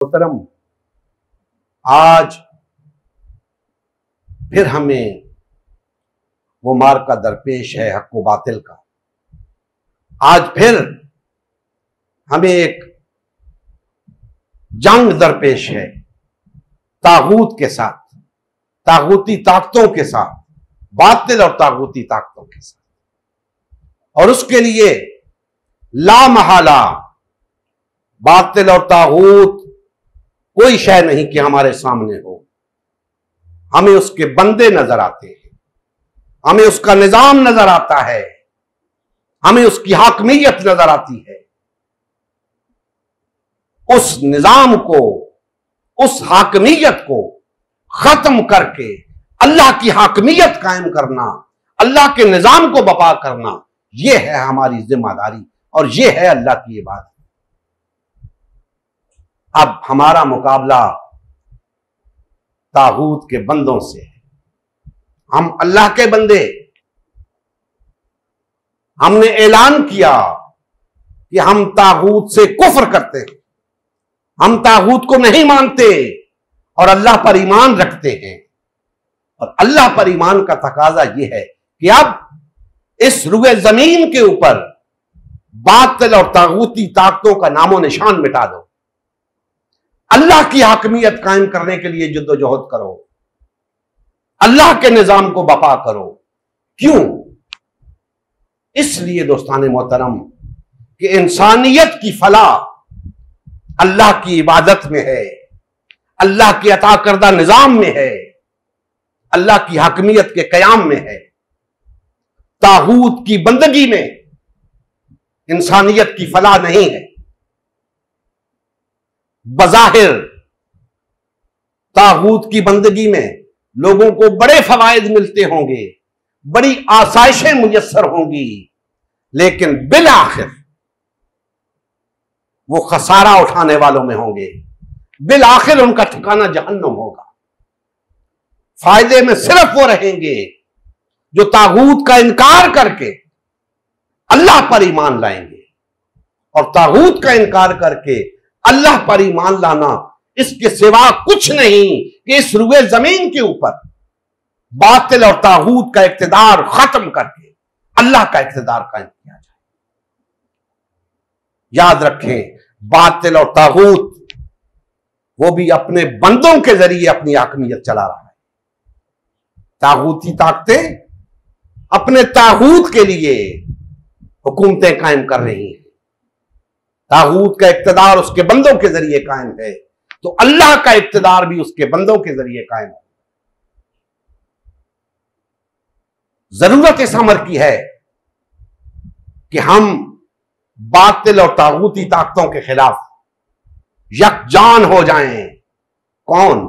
محترم، آج پھر ہمیں وہ مارکا درپیش ہے حق و باطل کا. آج پھر ہمیں ایک جنگ درپیش ہے طاغوت کے ساتھ، طاغوتی طاقتوں کے ساتھ، باطل اور طاغوتی طاقتوں کے ساتھ. اور اس کے لیے لا محالہ باطل اور طاغوت کوئی شے نہیں کہ ہمارے سامنے ہو. ہمیں اس کے بندے نظر آتے ہیں، ہمیں اس کا نظام نظر آتا ہے، ہمیں اس کی حاکمیت نظر آتی ہے. اس نظام کو، اس حاکمیت کو ختم کر کے اللہ کی حاکمیت قائم کرنا، اللہ کے نظام کو بپا کرنا، یہ ہے ہماری ذمہ داری اور یہ ہے اللہ کی عبادت. اب ہمارا مقابلہ طاغوت کے بندوں سے ہے. ہم اللہ کے بندے، ہم نے اعلان کیا کہ ہم طاغوت سے کفر کرتے ہیں، ہم طاغوت کو نہیں مانتے اور اللہ پر ایمان رکھتے ہیں. اور اللہ پر ایمان کا تقاضا یہ ہے کہ اب اس روئے زمین کے اوپر باطل اور طاغوتی طاقتوں کا نام و نشان مٹا دو. اللہ کی حاکمیت قائم کرنے کے لیے جدوجہد کرو، اللہ کے نظام کو بپا کرو. کیوں؟ اس لیے دوستان محترم کہ انسانیت کی فلاح اللہ کی عبادت میں ہے، اللہ کی عطا کردہ نظام میں ہے، اللہ کی حاکمیت کے قیام میں ہے. طاغوت کی بندگی میں انسانیت کی فلاح نہیں ہے. بظاہر طاغوت کی بندگی میں لوگوں کو بڑے فوائد ملتے ہوں گے، بڑی آسائشیں میسر ہوں گی، لیکن بالآخر وہ خسارہ اٹھانے والوں میں ہوں گے. بالآخر ان کا ٹھکانہ جہنم ہوگا. فائدے میں صرف وہ رہیں گے جو طاغوت کا انکار کر کے اللہ پر ایمان لائیں گے. اور طاغوت کا انکار کر کے اللہ پر ایمان لانا اس کے سوا کچھ نہیں کہ اس روئے زمین کے اوپر باطل اور طاغوت کا اقتدار ختم کر کے اللہ کا اقتدار قائم کیا جائے. یاد رکھیں، باطل اور طاغوت وہ بھی اپنے بندوں کے ذریعے اپنی حاکمیت چلا رہا ہے. طاغوتی طاقتیں اپنے طاغوت کے لیے حکومتیں قائم کر رہی ہیں. طاغوت کا اقتدار اس کے بندوں کے ذریعے قائم ہے، تو اللہ کا اقتدار بھی اس کے بندوں کے ذریعے قائم ہے. ضرورت اس امر کی ہے کہ ہم باطل اور طاغوتی طاقتوں کے خلاف یکجان ہو جائیں. کون؟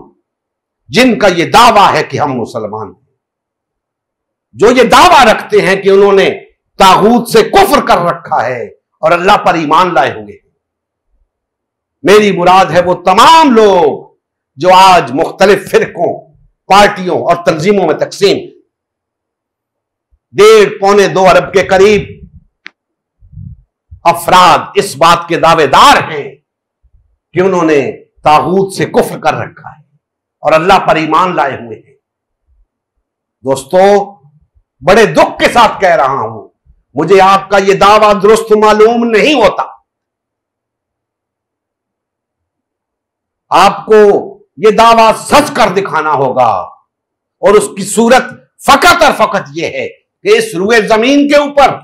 جن کا یہ دعویٰ ہے کہ ہم مسلمان ہیں، جو یہ دعویٰ رکھتے ہیں کہ انہوں نے طاغوت سے کفر کر رکھا ہے اور اللہ پر ایمان لائے ہوئے ہیں. میری مراد ہے وہ تمام لوگ جو آج مختلف فرقوں، پارٹیوں اور تنظیموں میں تقسیم، 1.5-2 ارب کے قریب افراد اس بات کے دعوے دار ہیں کہ انہوں نے طاغوت سے کفر کر رکھا ہے اور اللہ پر ایمان لائے ہوئے ہیں. دوستو، بڑے دکھ کے ساتھ کہہ رہا ہوں، مجھے آپ کا یہ دعویٰ درست معلوم نہیں ہوتا. آپ کو یہ دعویٰ سچ کر دکھانا ہوگا، اور اس کی صورت فقط اور فقط یہ ہے کہ اس روئے زمین کے اوپر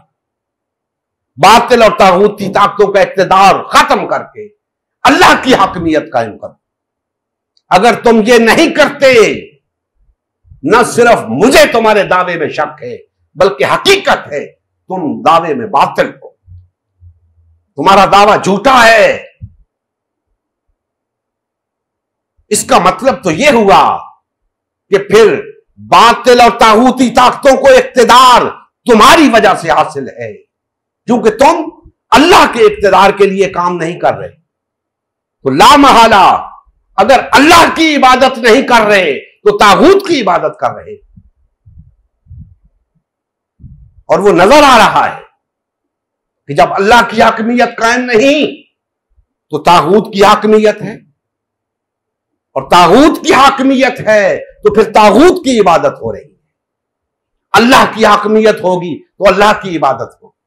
باطل اور طاغوتی طاقتوں کا اقتدار ختم کر کے اللہ کی حاکمیت قائم کرو. اگر تم یہ نہیں کرتے، نہ صرف مجھے تمہارے دعوے میں شک ہے بلکہ حقیقت ہے تم دعوے میں باطل ہو، تمہارا دعویٰ جھوٹا ہے. اس کا مطلب تو یہ ہوا کہ پھر باطل اور طاغوتی طاقتوں کو اقتدار تمہاری وجہ سے حاصل ہے، کیونکہ تم اللہ کے اقتدار کے لیے کام نہیں کر رہے. تو لا محالہ اگر اللہ کی عبادت نہیں کر رہے تو طاغوت کی عبادت کر رہے. اور وہ نظر آ رہا ہے کہ جب اللہ کی حاکمیت قائم نہیں تو طاغوت کی حاکمیت ہے. اور طاغوت کی حاکمیت ہے تو پھر طاغوت کی عبادت ہو رہی ہے. اللہ کی حاکمیت ہوگی تو اللہ کی عبادت ہوگی.